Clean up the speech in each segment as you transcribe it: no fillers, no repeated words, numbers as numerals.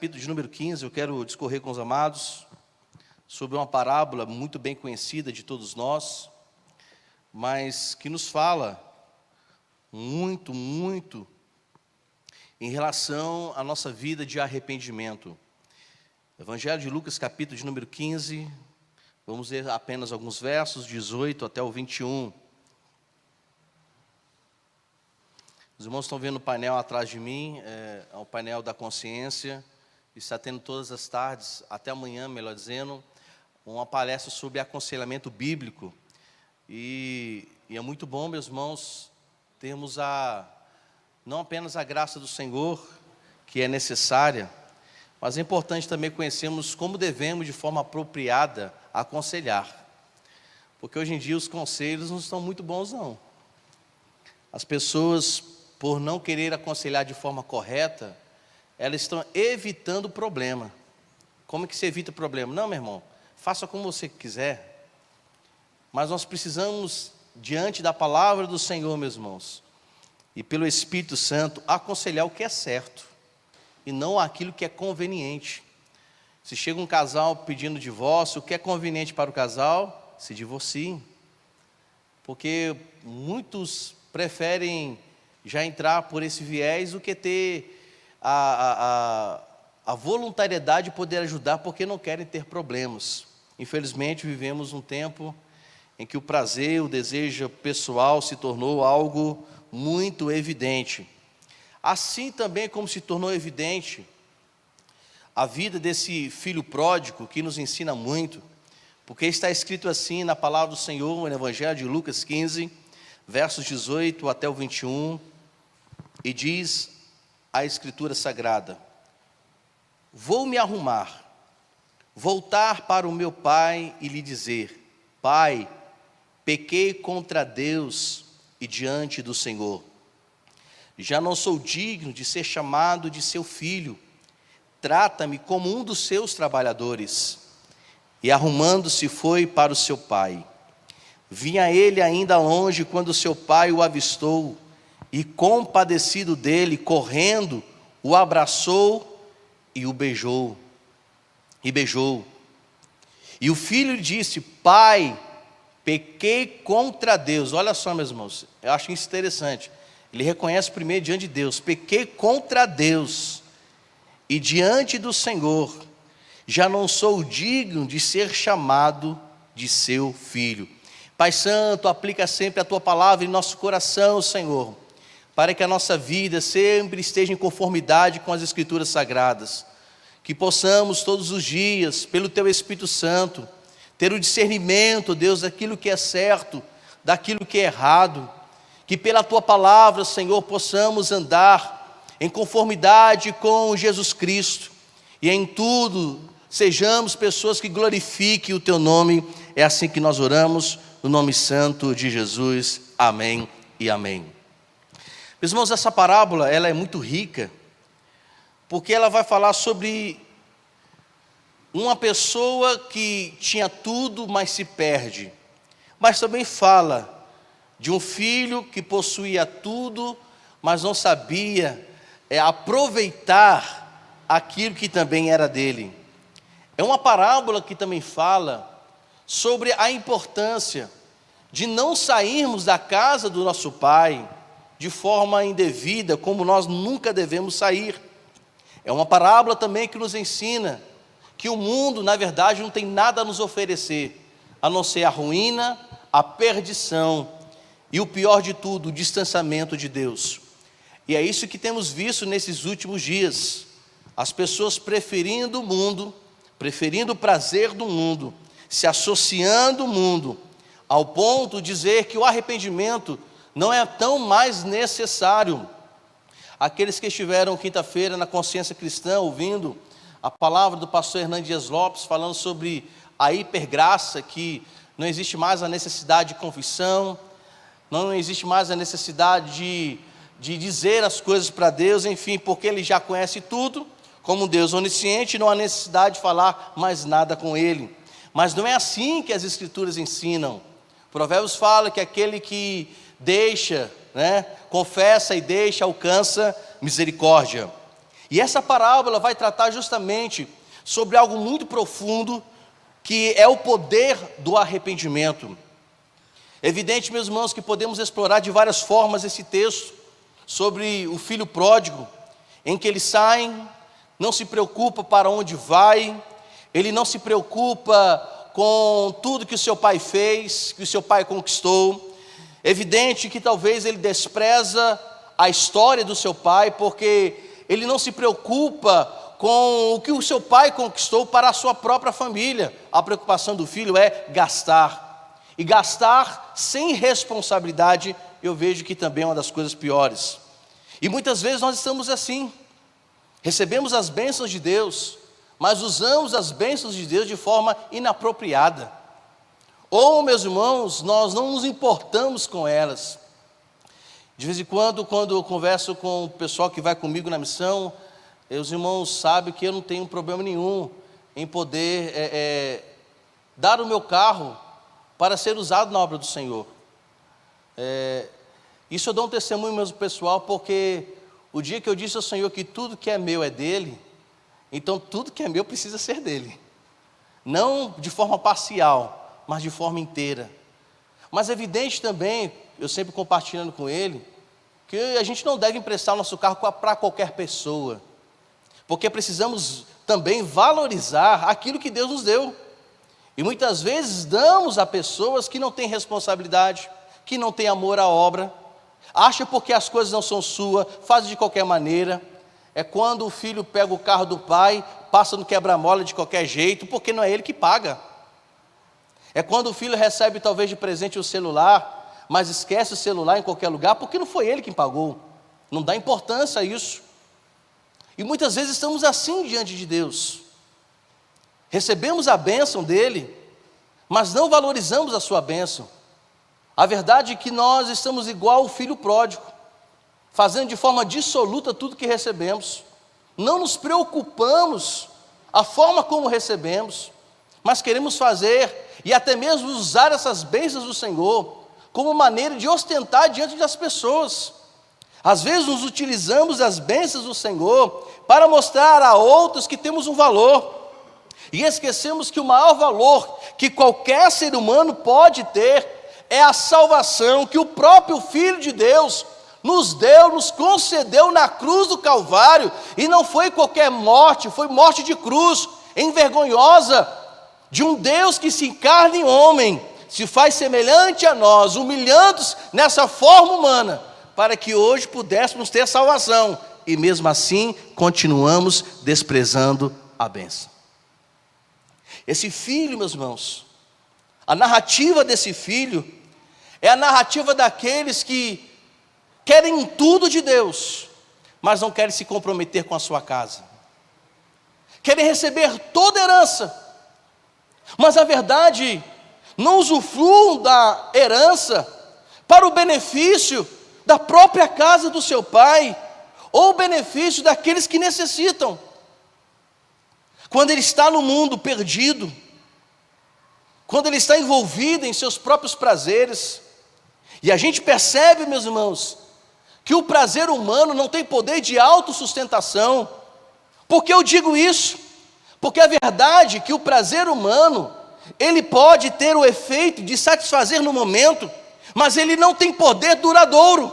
capítulo de número 15, eu quero discorrer com os amados sobre uma parábola muito bem conhecida de todos nós, mas que nos fala muito em relação à nossa vida de arrependimento. Evangelho de Lucas, capítulo de número 15, vamos ler apenas alguns versos, 18 até o 21. Os irmãos estão vendo o painel atrás de mim, é o painel da consciência. Está tendo todas as tardes, até amanhã, melhor dizendo, uma palestra sobre aconselhamento bíblico. E é muito bom, meus irmãos, termos não apenas a graça do Senhor, que é necessária, mas é importante também conhecermos como devemos, de forma apropriada, aconselhar. Porque hoje em dia os conselhos não estão muito bons, não. As pessoas, por não querer aconselhar de forma correta, elas estão evitando o problema. Como é que se evita o problema? Não, meu irmão, faça como você quiser. Mas nós precisamos, diante da palavra do Senhor, meus irmãos, e pelo Espírito Santo, aconselhar o que é certo, e não aquilo que é conveniente. Se chega um casal pedindo divórcio, o que é conveniente para o casal? Se divorciem. Porque muitos preferem já entrar por esse viés do que ter a voluntariedade de poder ajudar, porque não querem ter problemas. Infelizmente vivemos um tempo em que o prazer, o desejo pessoal se tornou algo muito evidente. Assim também como se tornou evidente a vida desse filho pródigo, que nos ensina muito, porque está escrito assim na palavra do Senhor, no Evangelho de Lucas 15, versos 18 até o 21, e diz a Escritura Sagrada: vou me arrumar, voltar para o meu pai e lhe dizer: Pai, pequei contra Deus e diante do Senhor. Já não sou digno de ser chamado de seu filho. Trata-me como um dos seus trabalhadores. E arrumando-se foi para o seu pai. Vinha ele ainda longe quando seu pai o avistou, e compadecido dele, correndo, o abraçou e o beijou. E o filho lhe disse: Pai, pequei contra Deus. Olha só, meus irmãos, eu acho isso interessante. Ele reconhece primeiro diante de Deus: pequei contra Deus e diante do Senhor, já não sou digno de ser chamado de seu filho. Pai Santo, aplica sempre a Tua palavra em nosso coração, Senhor, para que a nossa vida sempre esteja em conformidade com as Escrituras Sagradas. Que possamos todos os dias, pelo Teu Espírito Santo, ter o discernimento, Deus, daquilo que é certo, daquilo que é errado. Que pela Tua palavra, Senhor, possamos andar em conformidade com Jesus Cristo. E em tudo, sejamos pessoas que glorifiquem o Teu nome. É assim que nós oramos, no nome santo de Jesus. Amém e amém. Meus irmãos, essa parábola, ela é muito rica, porque ela vai falar sobre uma pessoa que tinha tudo, mas se perde. Mas também fala de um filho que possuía tudo, mas não sabia aproveitar aquilo que também era dele. É uma parábola que também fala sobre a importância de não sairmos da casa do nosso pai de forma indevida, como nós nunca devemos sair. É uma parábola também que nos ensina que o mundo, na verdade, não tem nada a nos oferecer, a não ser a ruína, a perdição e o pior de tudo, o distanciamento de Deus. E é isso que temos visto nesses últimos dias. As pessoas preferindo o mundo, preferindo o prazer do mundo, se associando ao mundo, ao ponto de dizer que o arrependimento não é tão mais necessário. Aqueles que estiveram quinta-feira na Consciência Cristã, ouvindo a palavra do pastor Hernandes Dias Lopes, falando sobre a hipergraça, que não existe mais a necessidade de confissão, não existe mais a necessidade de dizer as coisas para Deus, enfim, porque Ele já conhece tudo, como um Deus onisciente, não há necessidade de falar mais nada com Ele. Mas não é assim que as Escrituras ensinam. Provérbios fala que aquele que deixa, confessa e deixa, alcança misericórdia. E essa parábola vai tratar justamente sobre algo muito profundo, que é o poder do arrependimento. É evidente, meus irmãos, que podemos explorar de várias formas esse texto sobre o filho pródigo, em que ele sai, não se preocupa para onde vai, ele não se preocupa com tudo que o seu pai fez, que o seu pai conquistou. É evidente que talvez ele despreza a história do seu pai, porque ele não se preocupa com o que o seu pai conquistou para a sua própria família. A preocupação do filho é gastar. E gastar sem responsabilidade, eu vejo que também é uma das coisas piores. E muitas vezes nós estamos assim. Recebemos as bênçãos de Deus, mas usamos as bênçãos de Deus de forma inapropriada. Ou, meus irmãos, nós não nos importamos com elas. De vez em quando eu converso com o pessoal que vai comigo na missão, os irmãos sabem que eu não tenho problema nenhum em poder dar o meu carro para ser usado na obra do Senhor. Isso eu dou um testemunho mesmo pessoal, porque o dia que eu disse ao Senhor que tudo que é meu é dele, então tudo que é meu precisa ser dele. Não de forma parcial, mas de forma inteira. Mas é evidente também, eu sempre compartilhando com ele, que a gente não deve emprestar o nosso carro para qualquer pessoa, porque precisamos também valorizar aquilo que Deus nos deu. E muitas vezes damos a pessoas que não têm responsabilidade, que não têm amor à obra, acha porque as coisas não são suas, faz de qualquer maneira. É quando o filho pega o carro do pai, passa no quebra-mola de qualquer jeito, porque não é ele que paga. É quando o filho recebe talvez de presente o celular, mas esquece o celular em qualquer lugar, porque não foi ele que pagou. Não dá importância a isso. E muitas vezes estamos assim diante de Deus. Recebemos a bênção dele, mas não valorizamos a sua bênção. A verdade é que nós estamos igual o filho pródigo, fazendo de forma dissoluta tudo que recebemos. Não nos preocupamos a forma como recebemos, mas queremos fazer e até mesmo usar essas bênçãos do Senhor como maneira de ostentar diante das pessoas. Às vezes nos utilizamos das bênçãos do Senhor para mostrar a outros que temos um valor, e esquecemos que o maior valor que qualquer ser humano pode ter é a salvação que o próprio Filho de Deus nos deu, nos concedeu na cruz do Calvário. E não foi qualquer morte, foi morte de cruz, envergonhosa, de um Deus que se encarna em homem, se faz semelhante a nós, humilhando-se nessa forma humana, para que hoje pudéssemos ter salvação, e mesmo assim continuamos desprezando a bênção. Esse filho, meus irmãos, a narrativa desse filho é a narrativa daqueles que querem tudo de Deus, mas não querem se comprometer com a sua casa. Querem receber toda a herança, mas a verdade, não usufruam da herança para o benefício da própria casa do seu pai, ou o benefício daqueles que necessitam. Quando ele está no mundo perdido, quando ele está envolvido em seus próprios prazeres, e a gente percebe, meus irmãos, que o prazer humano não tem poder de autossustentação. Por que eu digo isso? Porque a verdade é que o prazer humano, ele pode ter o efeito de satisfazer no momento, mas ele não tem poder duradouro.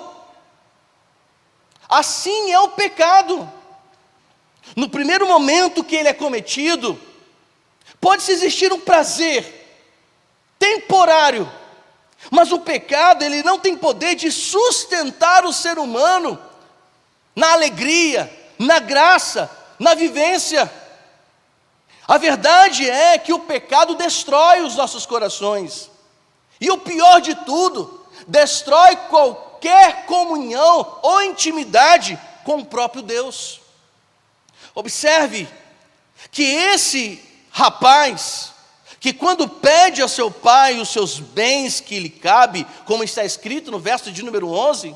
Assim é o pecado. No primeiro momento que ele é cometido, pode-se existir um prazer temporário, mas o pecado, ele não tem poder de sustentar o ser humano na alegria, na graça, na vivência. A verdade é que o pecado destrói os nossos corações, e o pior de tudo, destrói qualquer comunhão ou intimidade com o próprio Deus. Observe que esse rapaz, que quando pede ao seu pai os seus bens que lhe cabe, como está escrito no verso de número 11,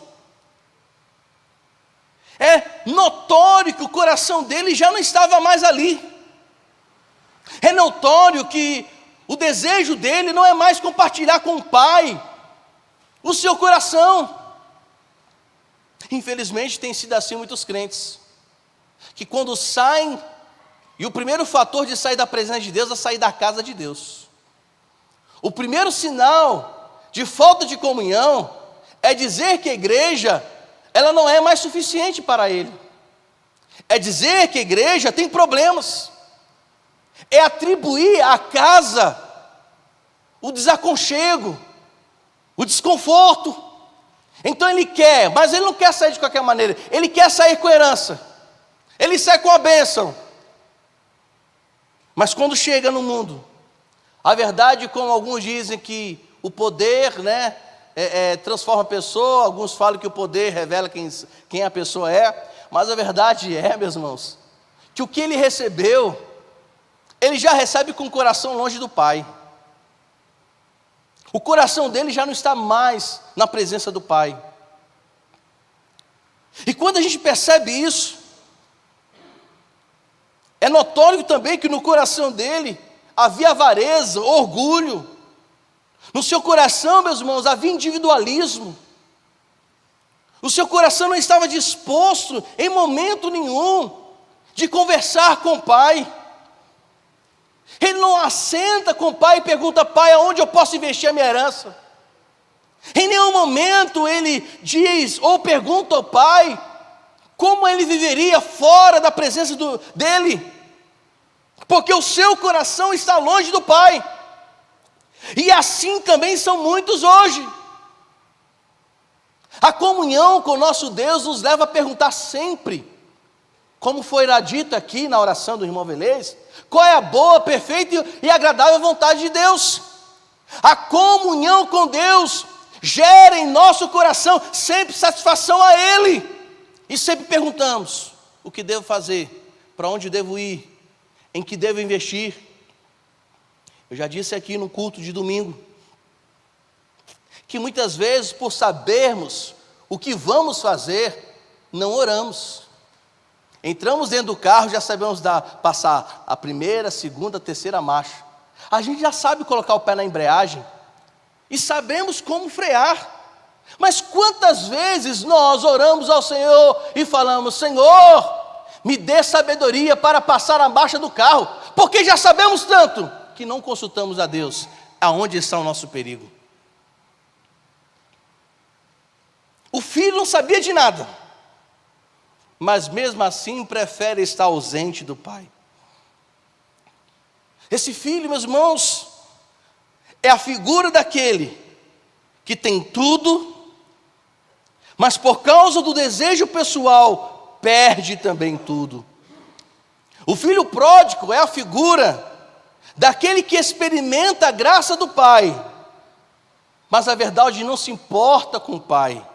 é notório que o coração dele já não estava mais ali. É notório que o desejo dele não é mais compartilhar com o pai o seu coração. Infelizmente tem sido assim muitos crentes. que quando saem, e o primeiro fator de sair da presença de Deus é sair da casa de Deus. O primeiro sinal de falta de comunhão é dizer que a igreja, ela não é mais suficiente para ele. É dizer que a igreja tem problemas. É atribuir à casa o desaconchego, o desconforto. Então ele quer, mas ele não quer sair de qualquer maneira. Ele quer sair com herança. Ele sai com a bênção. Mas quando chega no mundo, a verdade, como alguns dizem que o poder, transforma a pessoa, alguns falam que o poder revela quem a pessoa é, mas a verdade é, meus irmãos, que o que ele recebeu, ele já recebe com o coração longe do Pai. O coração dele já não está mais na presença do Pai. E quando a gente percebe isso, é notório também que no coração dele havia avareza, orgulho. No seu coração, meus irmãos, havia individualismo. O seu coração não estava disposto, em momento nenhum, de conversar com o Pai. Ele não assenta com o Pai e pergunta: Pai, aonde eu posso investir a minha herança? Em nenhum momento ele diz ou pergunta ao Pai como ele viveria fora da presença dele, porque o seu coração está longe do Pai. E assim também são muitos hoje. A comunhão com o nosso Deus nos leva a perguntar sempre, como foi dito aqui na oração do irmão Velez, qual é a boa, perfeita e agradável vontade de Deus. A comunhão com Deus gera em nosso coração sempre satisfação a Ele. E sempre perguntamos: o que devo fazer? Para onde devo ir? Em que devo investir? Eu já disse aqui no culto de domingo, que muitas vezes, por sabermos o que vamos fazer, não oramos. Entramos dentro do carro, já sabemos passar a primeira, segunda, terceira marcha. A gente já sabe colocar o pé na embreagem e sabemos como frear. Mas quantas vezes nós oramos ao Senhor e falamos: Senhor, me dê sabedoria para passar a marcha do carro, porque já sabemos tanto que não consultamos a Deus aonde está o nosso perigo. O filho não sabia de nada, mas mesmo assim prefere estar ausente do pai. Esse filho, meus irmãos, é a figura daquele que tem tudo, mas por causa do desejo pessoal, perde também tudo. O filho pródigo é a figura daquele que experimenta a graça do pai, mas a verdade não se importa com o pai.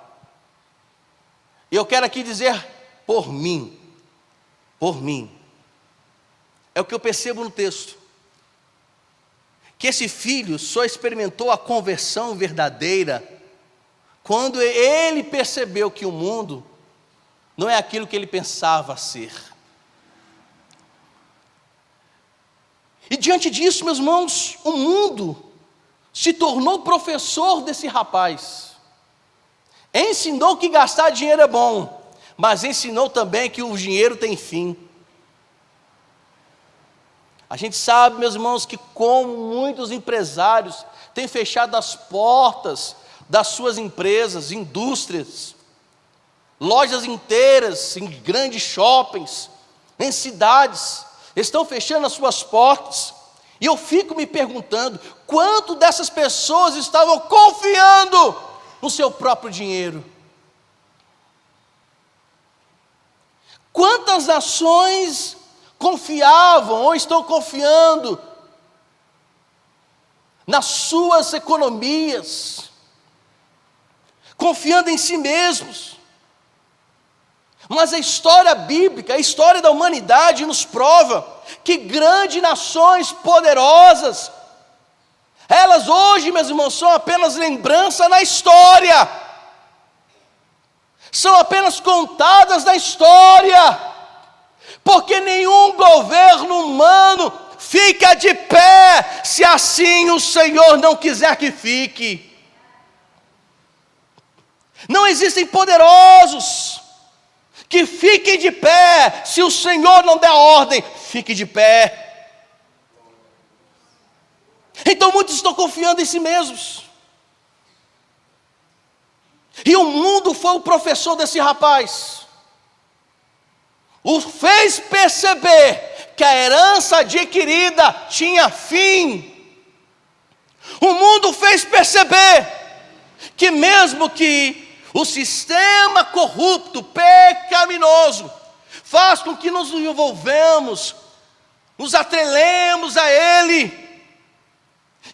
E eu quero aqui dizer por mim, é o que eu percebo no texto, que esse filho só experimentou a conversão verdadeira quando ele percebeu que o mundo não é aquilo que ele pensava ser. E diante disso, meus irmãos, o mundo se tornou professor desse rapaz. Ensinou que gastar dinheiro é bom, mas ensinou também que o dinheiro tem fim. A gente sabe, meus irmãos, que como muitos empresários têm fechado as portas das suas empresas, indústrias, lojas inteiras em grandes shoppings, em cidades, estão fechando as suas portas. E eu fico me perguntando, quanto dessas pessoas estavam confiando no seu próprio dinheiro? Quantas nações confiavam ou estão confiando nas suas economias, confiando em si mesmos? Mas a história bíblica, a história da humanidade nos prova que grandes nações poderosas, elas hoje, meus irmãos, são apenas lembrança na história, são apenas contadas na história, porque nenhum governo humano fica de pé, se assim o Senhor não quiser que fique. Não existem poderosos que fiquem de pé. Se o Senhor não der ordem, fique de pé. Então muitos estão confiando em si mesmos. E o mundo foi o professor desse rapaz. O fez perceber que a herança adquirida tinha fim. O mundo fez perceber que mesmo que o sistema corrupto, pecaminoso, faz com que nos envolvemos, nos atrelemos a ele,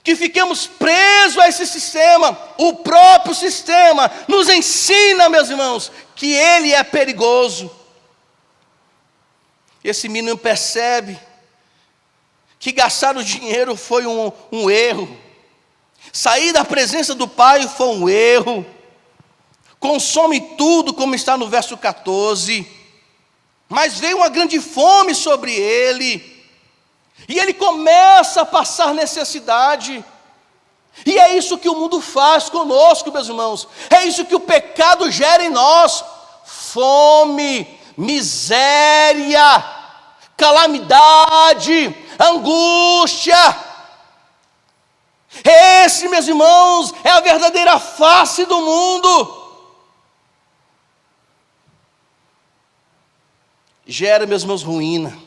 que fiquemos presos a esse sistema. O próprio sistema nos ensina, meus irmãos, que ele é perigoso. Esse menino percebe que gastar o dinheiro foi um erro. Sair da presença do pai foi um erro. Consome tudo, como está no verso 14. Mas veio uma grande fome sobre ele. E ele começa a passar necessidade. E é isso que o mundo faz conosco, meus irmãos. É isso que o pecado gera em nós. Fome, miséria, calamidade, angústia. Esse, meus irmãos, é a verdadeira face do mundo. Gera, meus irmãos, ruína.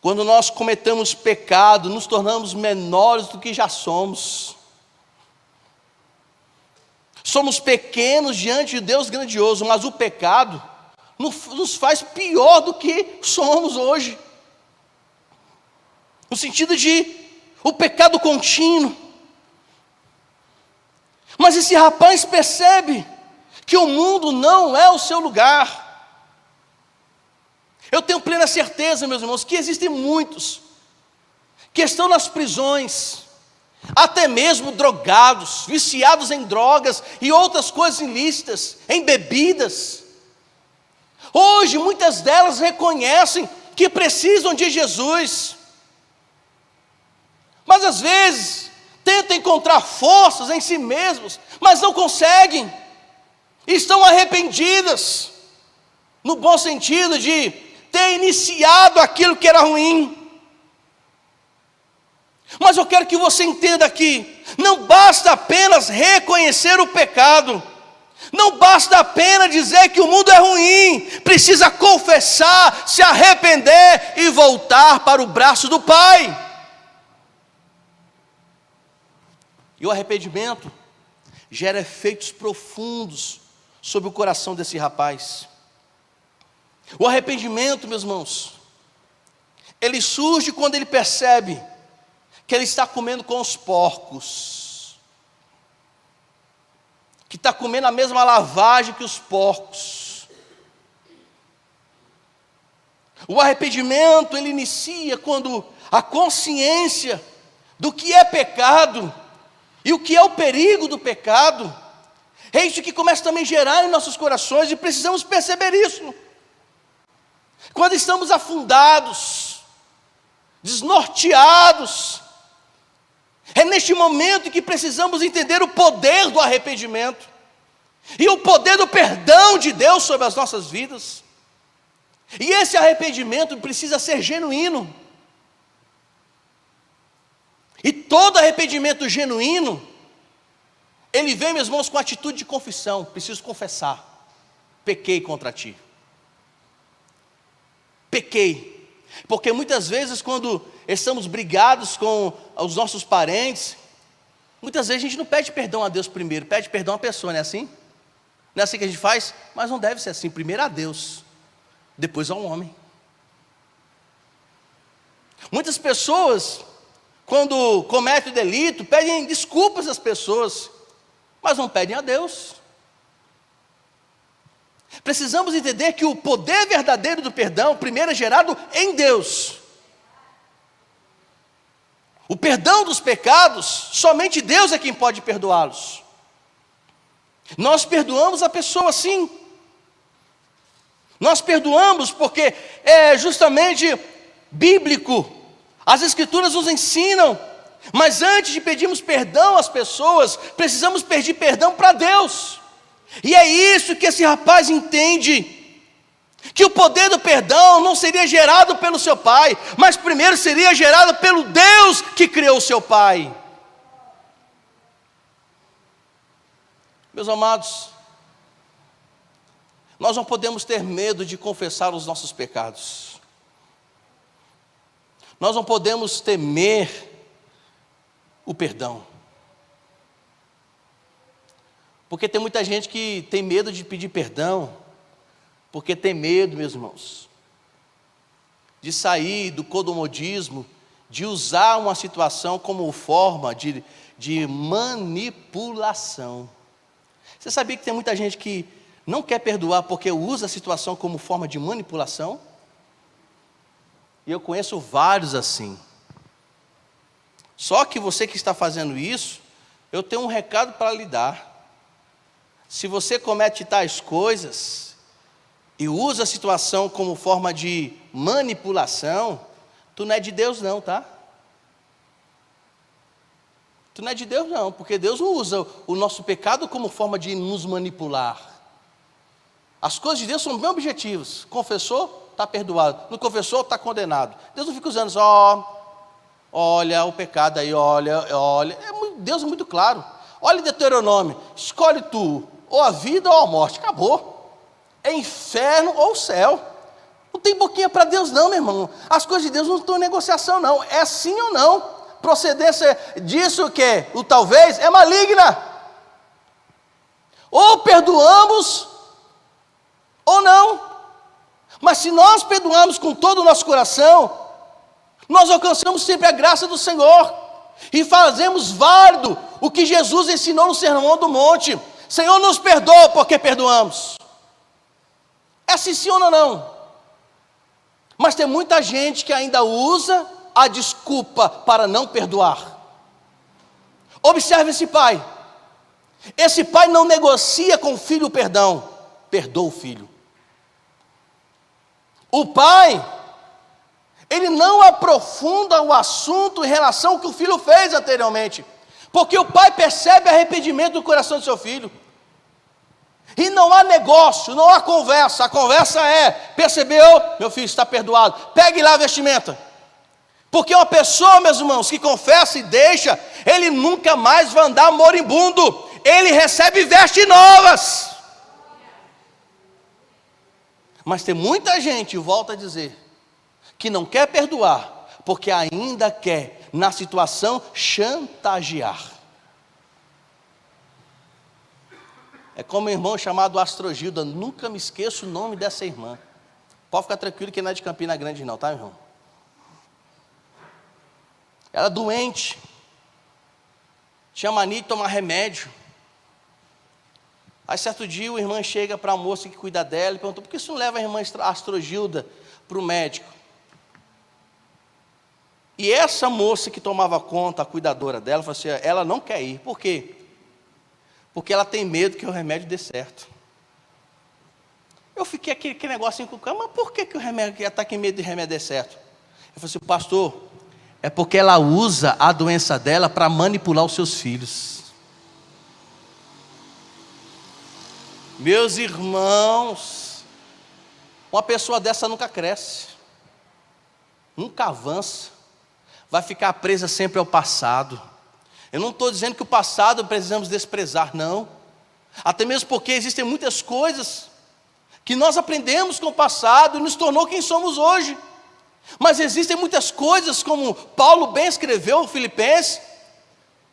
Quando nós cometemos pecado, nos tornamos menores do que já somos. Somos pequenos diante de Deus grandioso, mas o pecado nos faz pior do que somos hoje. No sentido de o pecado contínuo. Mas esse rapaz percebe que o mundo não é o seu lugar. Eu tenho plena certeza, meus irmãos, que existem muitos que estão nas prisões, até mesmo drogados, viciados em drogas e outras coisas ilícitas, em bebidas. Hoje, muitas delas reconhecem que precisam de Jesus, mas às vezes tentam encontrar forças em si mesmos, mas não conseguem. Estão arrependidas, no bom sentido de ter iniciado aquilo que era ruim. Mas eu quero que você entenda aqui, não basta apenas reconhecer o pecado, não basta apenas dizer que o mundo é ruim, precisa confessar, se arrepender e voltar para o braço do Pai. E o arrependimento gera efeitos profundos sobre o coração desse rapaz. O arrependimento, meus irmãos, ele surge quando ele percebe que ele está comendo com os porcos, que está comendo a mesma lavagem que os porcos. O arrependimento, ele inicia quando a consciência do que é pecado e o que é o perigo do pecado, é isso que começa também a gerar em nossos corações, e precisamos perceber isso. Quando estamos afundados, desnorteados, é neste momento que precisamos entender o poder do arrependimento e o poder do perdão de Deus sobre as nossas vidas. E esse arrependimento precisa ser genuíno. E todo arrependimento genuíno, ele vem, meus irmãos, com a atitude de confissão. Preciso confessar: pequei contra ti. Pequei. Porque muitas vezes quando estamos brigados com os nossos parentes, muitas vezes a gente não pede perdão a Deus primeiro, pede perdão à pessoa, não é assim? Não é assim que a gente faz? Mas não deve ser assim, primeiro a Deus, depois ao homem. Muitas pessoas, quando cometem o delito, pedem desculpas às pessoas, mas não pedem a Deus. Precisamos entender que o poder verdadeiro do perdão, primeiro é gerado em Deus. O perdão dos pecados, somente Deus é quem pode perdoá-los. Nós perdoamos a pessoa sim. Nós perdoamos porque é justamente bíblico. As Escrituras nos ensinam. Mas antes de pedirmos perdão às pessoas, precisamos pedir perdão para Deus. E é isso que esse rapaz entende. Que o poder do perdão não seria gerado pelo seu pai, mas primeiro seria gerado pelo Deus que criou o seu pai. Meus amados, nós não podemos ter medo de confessar os nossos pecados. Nós não podemos temer o perdão. Porque tem muita gente que tem medo de pedir perdão, porque tem medo, meus irmãos, de sair do comodismo, de usar uma situação como forma de manipulação. Você sabia que tem muita gente que não quer perdoar porque usa a situação como forma de manipulação? E eu conheço vários assim. Só que você que está fazendo isso, eu tenho um recado para lhe dar. Se você comete tais coisas e usa a situação como forma de manipulação, tu não é de Deus não, tá? Tu não é de Deus não, porque Deus não usa o nosso pecado como forma de nos manipular. As coisas de Deus são bem objetivas. Confessou, está perdoado. Não confessou, está condenado. Deus não fica usando só, olha o pecado aí, olha. Deus é muito claro. Olha Deuteronômio, escolhe tu, ou a vida ou a morte, acabou. É inferno ou céu. Não tem boquinha para Deus não, meu irmão. As coisas de Deus não estão em negociação não, é sim ou não. Procedência disso que o talvez é maligna. Ou perdoamos, ou não. Mas se nós perdoamos com todo o nosso coração, nós alcançamos sempre a graça do Senhor. E fazemos válido o que Jesus ensinou no Sermão do Monte. Senhor, nos perdoa porque perdoamos. É assim sim ou não? Mas tem muita gente que ainda usa a desculpa para não perdoar. Observe esse pai. Esse pai não negocia com o filho o perdão, perdoa o filho. O pai, ele não aprofunda o assunto em relação ao que o filho fez anteriormente, porque o pai percebe arrependimento do coração do seu filho. E não há negócio, não há conversa. A conversa é, percebeu? Meu filho está perdoado, pegue lá a vestimenta. Porque uma pessoa, meus irmãos, que confessa e deixa, ele nunca mais vai andar moribundo. Ele recebe vestes novas. Mas tem muita gente, volta a dizer, que não quer perdoar, porque ainda quer, na situação, chantagear. É como um irmão chamado Astrogilda, nunca me esqueço o nome dessa irmã. Pode ficar tranquilo que não é de Campina Grande não, tá, meu irmão? Ela doente, tinha mania de tomar remédio. Aí certo dia o irmão chega para a moça que cuida dela e perguntou, por que você não leva a irmã Astrogilda para o médico? E essa moça que tomava conta, a cuidadora dela, falou assim, ela não quer ir. Por quê? Porque ela tem medo que o remédio dê certo. Eu fiquei aquele negocinho com o cara, mas por que o remédio, ela está com medo de remédio dê certo? Eu falei assim, pastor, é porque ela usa a doença dela para manipular os seus filhos. Meus irmãos, uma pessoa dessa nunca cresce, nunca avança, vai ficar presa sempre ao passado. Eu não estou dizendo que o passado precisamos desprezar, não. Até mesmo porque existem muitas coisas que nós aprendemos com o passado e nos tornou quem somos hoje. Mas existem muitas coisas, como Paulo bem escreveu aos Filipenses,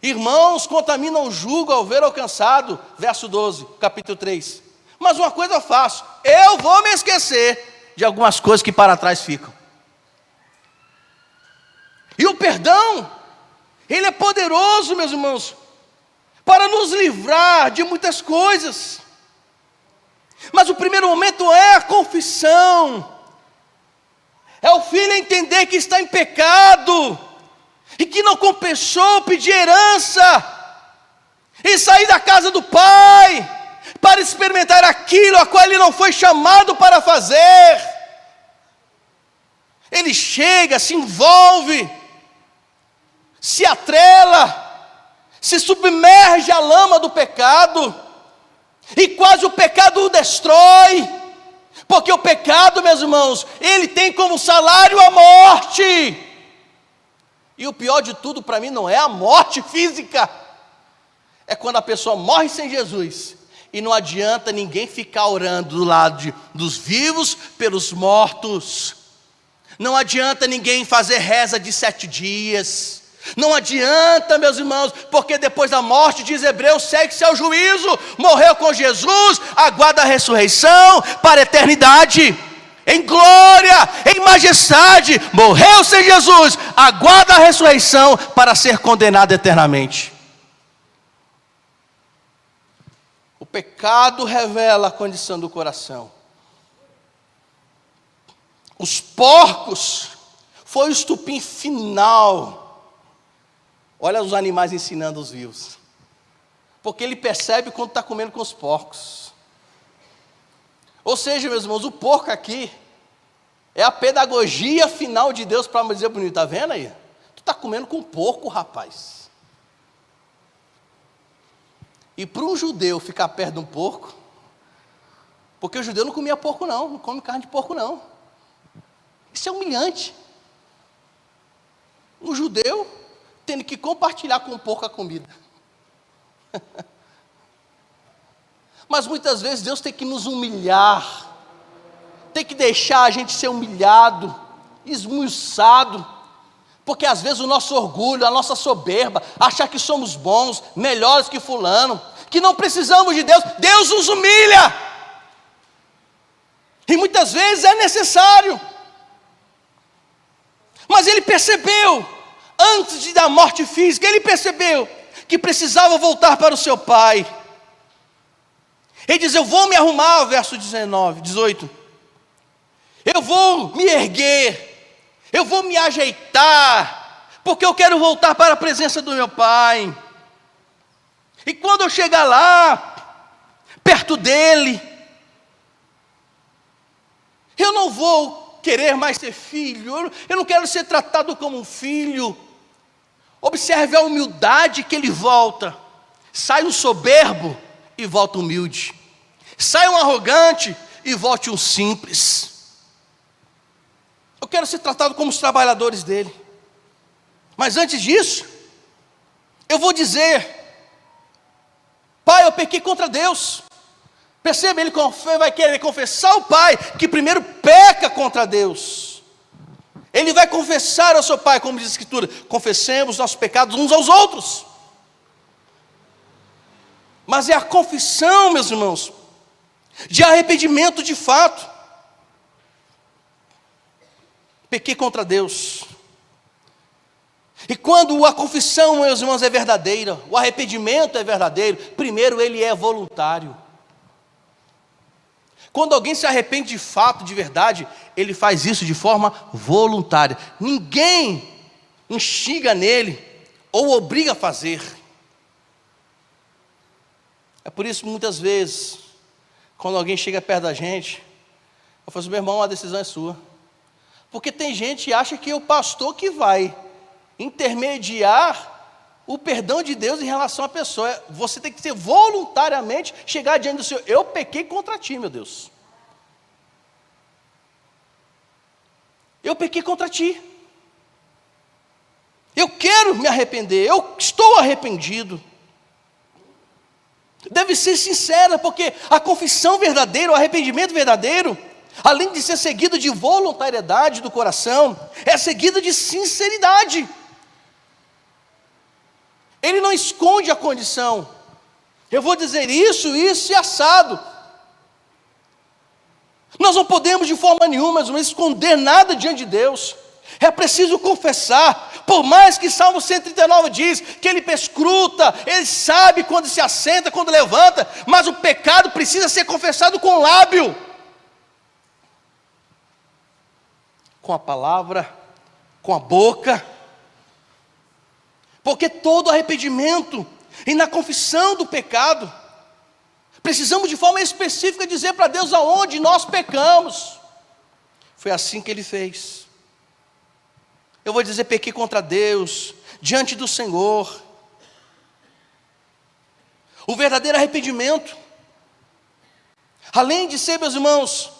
irmãos, contaminam o jugo ao ver alcançado, verso 12, capítulo 3. Mas uma coisa eu faço, eu vou me esquecer de algumas coisas que para trás ficam. E o perdão, ele é poderoso, meus irmãos, para nos livrar de muitas coisas. Mas o primeiro momento é a confissão. É o filho entender que está em pecado e que não compensou pedir herança e sair da casa do pai para experimentar aquilo a qual ele não foi chamado para fazer. Ele chega, se envolve, se atrela, se submerge à lama do pecado, e quase o pecado o destrói, porque o pecado, meus irmãos, ele tem como salário a morte. E o pior de tudo para mim não é a morte física, é quando a pessoa morre sem Jesus, e não adianta ninguém ficar orando do lado dos vivos pelos mortos, não adianta ninguém fazer reza de 7 dias, não adianta, meus irmãos, porque depois da morte, diz Hebreus, segue-se ao juízo. Morreu com Jesus, aguarda a ressurreição para a eternidade, em glória, em majestade. Morreu sem Jesus, aguarda a ressurreição para ser condenado eternamente. O pecado revela a condição do coração. Os porcos foi o estupim final. Olha os animais ensinando os vivos, porque ele percebe quando está comendo com os porcos. Ou seja, meus irmãos, o porco aqui é a pedagogia final de Deus para dizer bonito, está vendo aí? Tu está comendo com porco, rapaz. E para um judeu ficar perto de um porco, porque o judeu não comia porco não come carne de porco não. Isso é humilhante. Um judeu tendo que compartilhar com um porco a comida. Mas muitas vezes Deus tem que nos humilhar, tem que deixar a gente ser humilhado, esmiuçado, porque às vezes o nosso orgulho, a nossa soberba, achar que somos bons, melhores que fulano, que não precisamos de Deus, Deus nos humilha, e muitas vezes é necessário. Mas ele percebeu, antes da morte física, ele percebeu que precisava voltar para o seu pai. Ele diz, eu vou me arrumar, verso 18, eu vou me erguer, eu vou me ajeitar, porque eu quero voltar para a presença do meu pai. E quando eu chegar lá, perto dele, eu não vou querer mais ser filho, eu não quero ser tratado como um filho. Observe a humildade que ele volta. Sai um soberbo e volta humilde, sai um arrogante e volte um simples. Eu quero ser tratado como os trabalhadores dele. Mas antes disso, eu vou dizer, pai, eu pequei contra Deus. Perceba, ele vai querer confessar ao pai, que primeiro peca contra Deus. Ele vai confessar ao seu pai, como diz a Escritura, confessemos nossos pecados uns aos outros. Mas é a confissão, meus irmãos, de arrependimento de fato. Pequei contra Deus. E quando a confissão, meus irmãos, é verdadeira, o arrependimento é verdadeiro, primeiro ele é voluntário. Quando alguém se arrepende de fato, de verdade, ele faz isso de forma voluntária. Ninguém instiga nele ou obriga a fazer. É por isso que muitas vezes, quando alguém chega perto da gente, eu falo assim, meu irmão, a decisão é sua. Porque tem gente que acha que é o pastor que vai intermediar o perdão de Deus em relação à pessoa. Você tem que ser voluntariamente, chegar diante do Senhor, eu pequei contra ti, meu Deus. Eu pequei contra ti. Eu quero me arrepender, eu estou arrependido. Deve ser sincera, porque a confissão verdadeira, o arrependimento verdadeiro, além de ser seguido de voluntariedade do coração, é seguido de sinceridade. Ele não esconde a condição. Eu vou dizer isso e assado. Nós não podemos de forma nenhuma esconder nada diante de Deus. É preciso confessar. Por mais que Salmo 139 diz que ele perscruta, ele sabe quando se assenta, quando levanta, mas o pecado precisa ser confessado com o lábio, com a palavra, com a boca. Porque todo arrependimento e na confissão do pecado, precisamos de forma específica dizer para Deus aonde nós pecamos. Foi assim que ele fez. Eu vou dizer, pequei contra Deus, diante do Senhor. O verdadeiro arrependimento Além de ser, meus irmãos,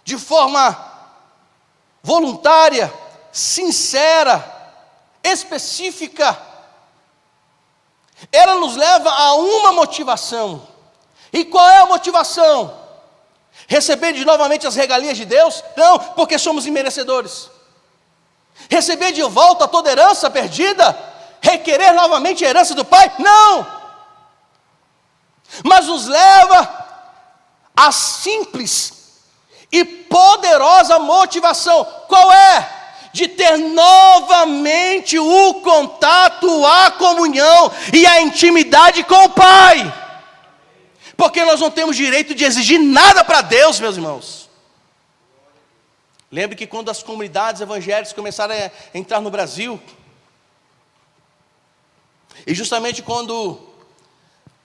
de forma voluntária, sincera, específica, ela nos leva a uma motivação. E qual é a motivação? Receber de novamente as regalias de Deus? Não, porque somos imerecedores. Receber de volta toda herança perdida? Requerer novamente a herança do Pai? Não! Mas nos leva a simples e poderosa motivação. Qual é? De ter novamente o contato, a comunhão e a intimidade com o Pai. Porque nós não temos direito de exigir nada para Deus, meus irmãos. Lembre que quando as comunidades evangélicas começaram a entrar no Brasil, e justamente quando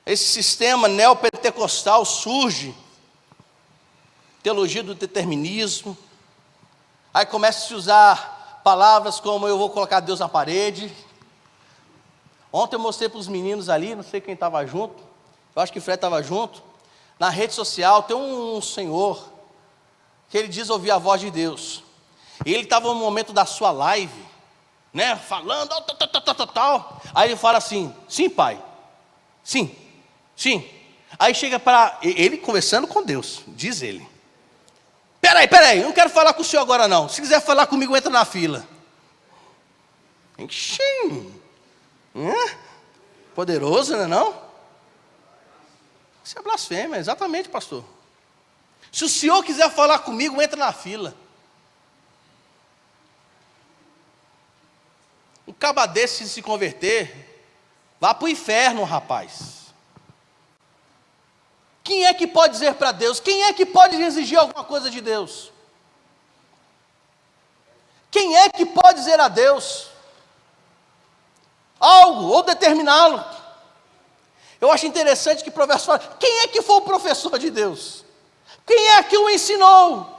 esse sistema neopentecostal surge, teologia do determinismo, aí começa a se usar palavras como eu vou colocar Deus na parede. Ontem eu mostrei para os meninos ali, não sei quem estava junto, eu acho que o Fred estava junto. Na rede social tem um senhor que ele diz ouvir a voz de Deus. E ele estava no momento da sua live, né, falando, tal. Aí ele fala assim: sim, pai, sim, sim. Aí chega para ele conversando com Deus, diz ele: peraí, eu não quero falar com o senhor agora não. Se quiser falar comigo, entra na fila. Poderoso, não é não? Isso é blasfêmia, exatamente, pastor. Se o senhor quiser falar comigo, entra na fila. Um caba desse se converter, vá para o inferno, rapaz. Quem é que pode dizer para Deus? Quem é que pode exigir alguma coisa de Deus? Quem é que pode dizer a Deus algo ou determiná-lo? Eu acho interessante que Provérbios fala: quem é que foi o professor de Deus? Quem é que o ensinou?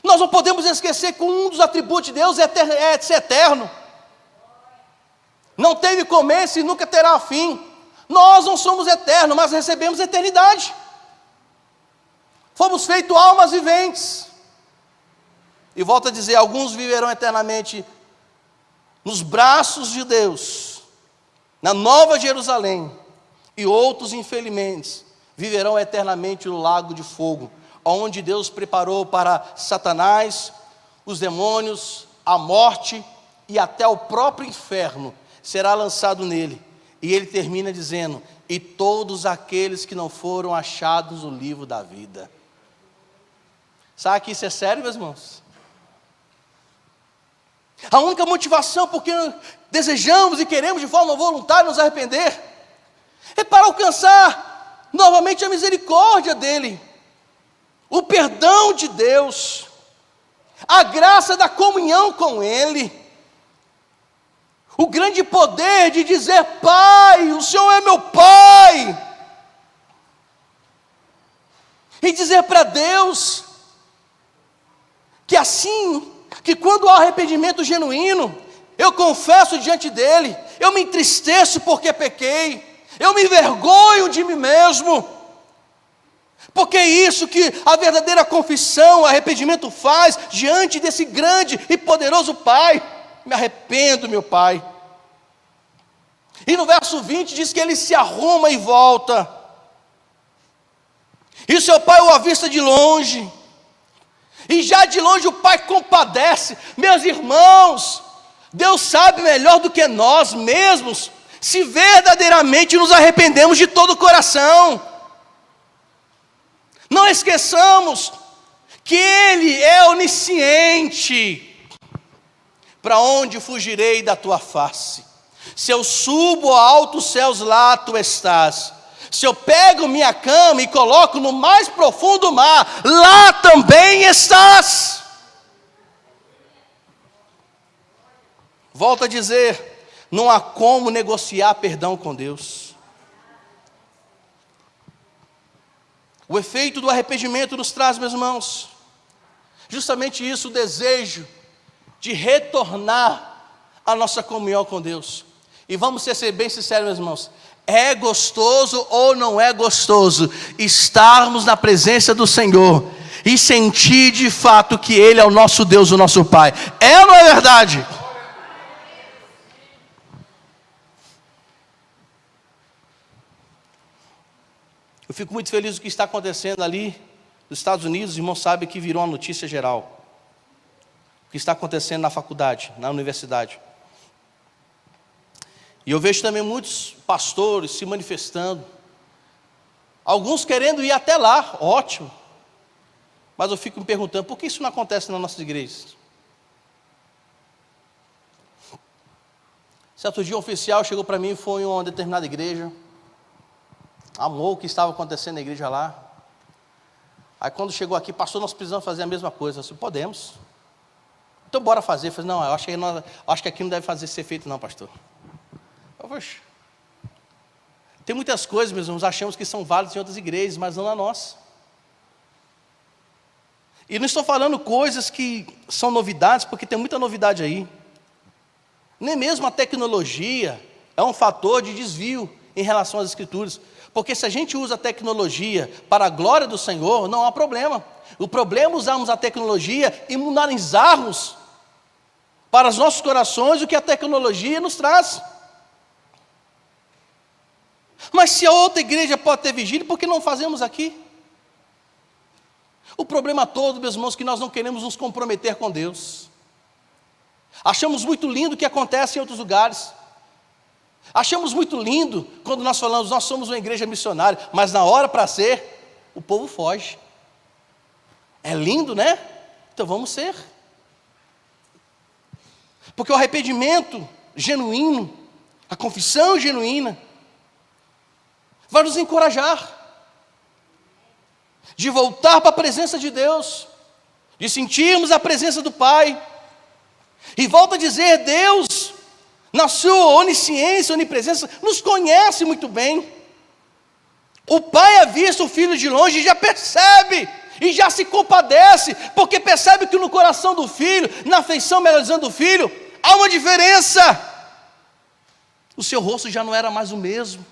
Nós não podemos esquecer que um dos atributos de Deus é ser eterno. Não teve começo e nunca terá fim. Nós não somos eternos, mas recebemos eternidade. Fomos feitos almas viventes. E volto a dizer, alguns viverão eternamente nos braços de Deus, na Nova Jerusalém, e outros, infelizmente, viverão eternamente no lago de fogo, onde Deus preparou para Satanás, os demônios, a morte e até o próprio inferno será lançado nele. E ele termina dizendo: e todos aqueles que não foram achados no livro da vida. Sabe que isso é sério, meus irmãos? A única motivação porque desejamos e queremos de forma voluntária nos arrepender é para alcançar novamente a misericórdia dele, o perdão de Deus, a graça da comunhão com ele, o grande poder de dizer: Pai, o Senhor é meu Pai, e dizer para Deus que assim, que quando há arrependimento genuíno, eu confesso diante dele, eu me entristeço porque pequei, eu me envergonho de mim mesmo, porque é isso que a verdadeira confissão, arrependimento faz diante desse grande e poderoso Pai. Me arrependo, meu Pai. E no verso 20 diz que ele se arruma e volta, e o seu pai o avista de longe, e já de longe o pai compadece. Meus irmãos, Deus sabe melhor do que nós mesmos se verdadeiramente nos arrependemos de todo o coração. Não esqueçamos que Ele é onisciente. Para onde fugirei da tua face? Se eu subo a altos céus, lá tu estás. Se eu pego minha cama e coloco no mais profundo mar, lá também estás. Volto a dizer, não há como negociar perdão com Deus. O efeito do arrependimento nos traz, meus irmãos, justamente isso, o desejo de retornar à nossa comunhão com Deus. E vamos ser bem sinceros, meus irmãos, É gostoso ou não é gostoso estarmos na presença do Senhor e sentir de fato que Ele é o nosso Deus, o nosso Pai? É ou não é verdade? Eu fico muito feliz com o que está acontecendo ali nos Estados Unidos. Os irmãos sabem que virou uma notícia geral. O que está acontecendo na faculdade, na universidade. E eu vejo também muitos pastores se manifestando. Alguns querendo ir até lá, ótimo. Mas eu fico me perguntando, por que isso não acontece nas nossas igrejas? Certo dia um oficial chegou para mim e foi em uma determinada igreja. Amou o que estava acontecendo na igreja lá. Aí quando chegou aqui, pastor, nós precisamos fazer a mesma coisa. Eu disse, podemos. Então bora fazer. Eu falei, não, eu acho que aqui não deve ser feito não, pastor. Poxa. Tem muitas coisas, meus irmãos, achamos que são válidas em outras igrejas, mas não na nossa. E não estou falando coisas que são novidades, porque tem muita novidade aí. Nem mesmo a tecnologia é um fator de desvio em relação às Escrituras. Porque se a gente usa a tecnologia para a glória do Senhor, não há problema. O problema é usarmos a tecnologia e mundanizarmos para os nossos corações o que a tecnologia nos traz. Mas se a outra igreja pode ter vigília, por que não fazemos aqui? O problema todo, meus irmãos, é que nós não queremos nos comprometer com Deus. Achamos muito lindo o que acontece em outros lugares. Achamos muito lindo quando nós falamos, nós somos uma igreja missionária, mas na hora para ser, o povo foge. É lindo, né? Então vamos ser. Porque o arrependimento genuíno, a confissão genuína, vai nos encorajar de voltar para a presença de Deus, de sentirmos a presença do Pai. E volto a dizer, Deus, na sua onisciência, onipresença, nos conhece muito bem. O pai avista o filho de longe e já percebe, e já se compadece, porque percebe que no coração do filho, na afeição, melhor dizendo, do filho, há uma diferença. O seu rosto já não era mais o mesmo.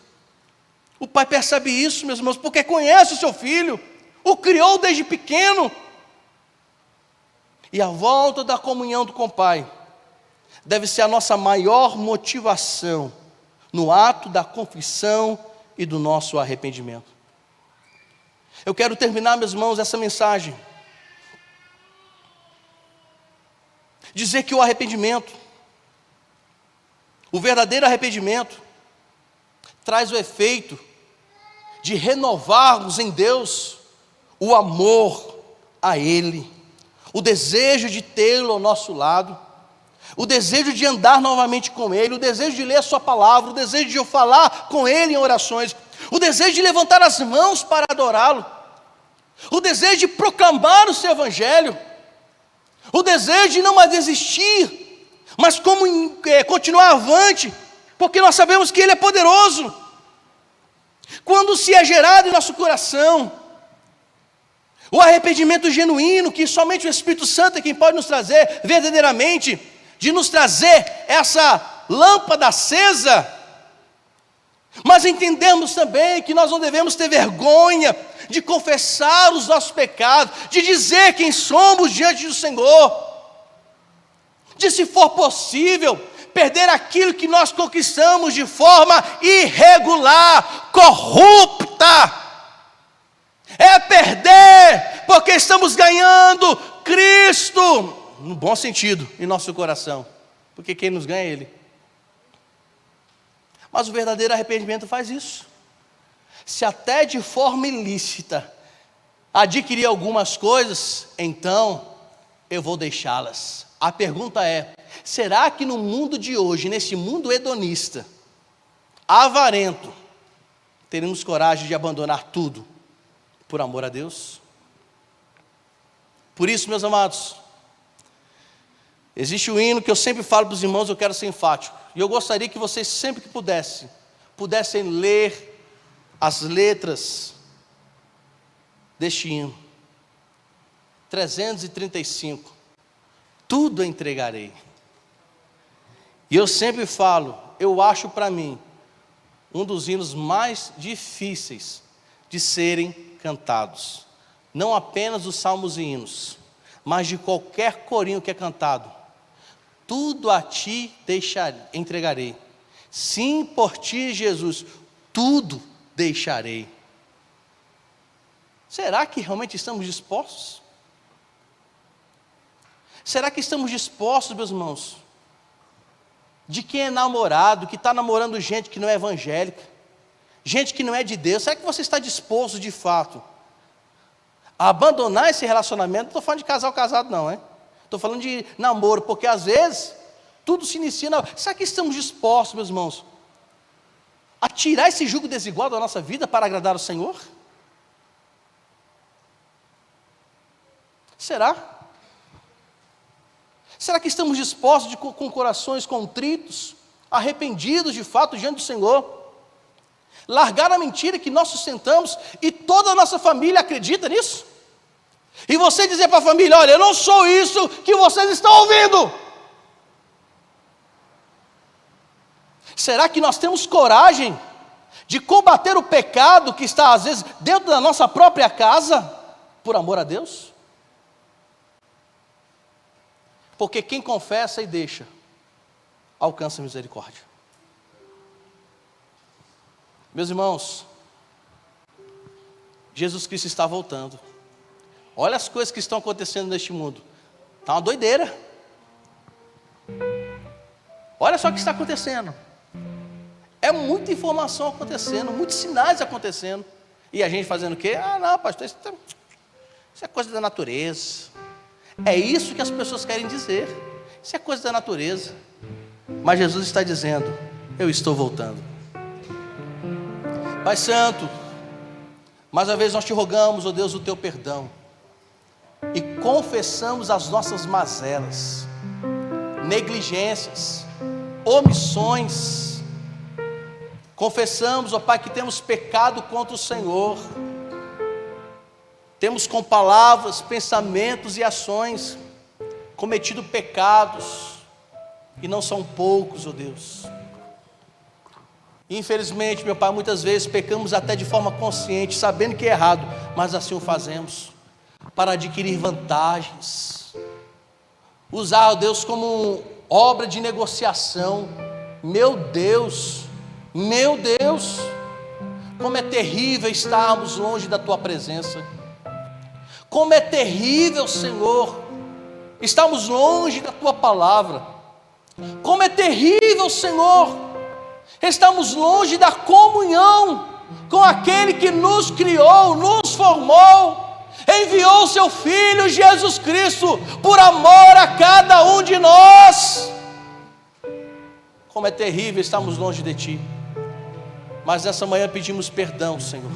O pai percebe isso, meus irmãos, porque conhece o seu filho, o criou desde pequeno. E a volta da comunhão com o Pai deve ser a nossa maior motivação no ato da confissão e do nosso arrependimento. Eu quero terminar, meus irmãos, essa mensagem dizer que o arrependimento, o verdadeiro arrependimento, traz o efeito de renovarmos em Deus o amor a Ele, o desejo de tê-lo ao nosso lado, o desejo de andar novamente com Ele, o desejo de ler a Sua palavra, o desejo de eu falar com Ele em orações, o desejo de levantar as mãos para adorá-lo, o desejo de proclamar o Seu Evangelho, o desejo de não mais desistir, mas continuar avante, porque nós sabemos que Ele é poderoso. Quando se é gerado em nosso coração o arrependimento genuíno, que somente o Espírito Santo é quem pode nos trazer verdadeiramente, de nos trazer essa lâmpada acesa, mas entendemos também que nós não devemos ter vergonha de confessar os nossos pecados, de dizer quem somos diante do Senhor, de, se for possível, perder aquilo que nós conquistamos de forma irregular, corrupta. É perder, porque estamos ganhando Cristo, no bom sentido, em nosso coração, porque quem nos ganha é Ele. Mas o verdadeiro arrependimento faz isso. Se até de forma ilícita adquirir algumas coisas, então eu vou deixá-las. A pergunta é, será que no mundo de hoje, nesse mundo hedonista, avarento, teremos coragem de abandonar tudo por amor a Deus? Por isso, meus amados, existe um hino que eu sempre falo para os irmãos, eu quero ser enfático, e eu gostaria que vocês sempre que pudessem ler as letras deste hino. 335, tudo entregarei. E eu sempre falo, eu acho para mim, um dos hinos mais difíceis de serem cantados. Não apenas os salmos e hinos, mas de qualquer corinho que é cantado. Tudo a ti entregarei. Sim, por ti, Jesus, tudo deixarei. Será que realmente estamos dispostos? Será que estamos dispostos, meus irmãos? De quem é namorado, que está namorando gente que não é evangélica, gente que não é de Deus, será que você está disposto de fato a abandonar esse relacionamento? Não estou falando de casal casado não, hein? Estou falando de namoro, porque às vezes tudo se inicia na... Será que estamos dispostos, meus irmãos, a tirar esse jugo desigual da nossa vida para agradar o Senhor? Será? Será que estamos dispostos com corações contritos, arrependidos de fato diante do Senhor? Largar a mentira que nós sustentamos e toda a nossa família acredita nisso? E você dizer para a família: olha, eu não sou isso que vocês estão ouvindo. Será que nós temos coragem de combater o pecado que está às vezes dentro da nossa própria casa, por amor a Deus? Porque quem confessa e deixa, alcança misericórdia. Meus irmãos, Jesus Cristo está voltando. Olha as coisas que estão acontecendo neste mundo. Está uma doideira. Olha só o que está acontecendo. É muita informação acontecendo, muitos sinais acontecendo. E a gente fazendo o quê? Ah, não, pastor, isso é coisa da natureza. É isso que as pessoas querem dizer. Isso é coisa da natureza. Mas Jesus está dizendo: eu estou voltando. Pai Santo, mais uma vez nós te rogamos, ó Deus, o teu perdão. E confessamos as nossas mazelas, negligências, omissões. Confessamos, ó Pai, que temos pecado contra o Senhor. Temos com palavras, pensamentos e ações cometido pecados, e não são poucos, ó Deus. Infelizmente, meu Pai, muitas vezes pecamos até de forma consciente, sabendo que é errado, mas assim o fazemos, para adquirir vantagens, usar, ó Deus, como obra de negociação. Meu Deus, como é terrível estarmos longe da Tua presença. Como é terrível, Senhor, estamos longe da Tua palavra. Como é terrível, Senhor, estamos longe da comunhão com aquele que nos criou, nos formou, enviou Seu Filho Jesus Cristo por amor a cada um de nós. Como é terrível, estamos longe de Ti. Mas nessa manhã pedimos perdão, Senhor.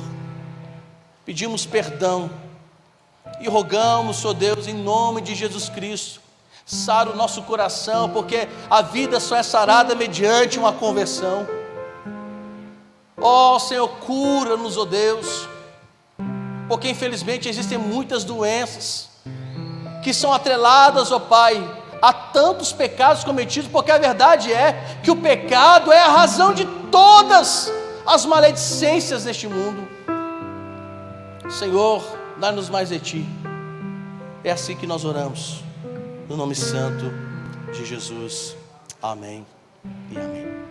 Pedimos perdão. E rogamos, ó Deus, em nome de Jesus Cristo, sara o nosso coração, porque a vida só é sarada mediante uma conversão. Ó Senhor, cura-nos, ó Deus, porque infelizmente existem muitas doenças que são atreladas, ó Pai, a tantos pecados cometidos, porque a verdade é que o pecado é a razão de todas as maledicências deste mundo. Senhor, dá-nos mais de Ti. É assim que nós oramos, no nome santo de Jesus. Amém e amém.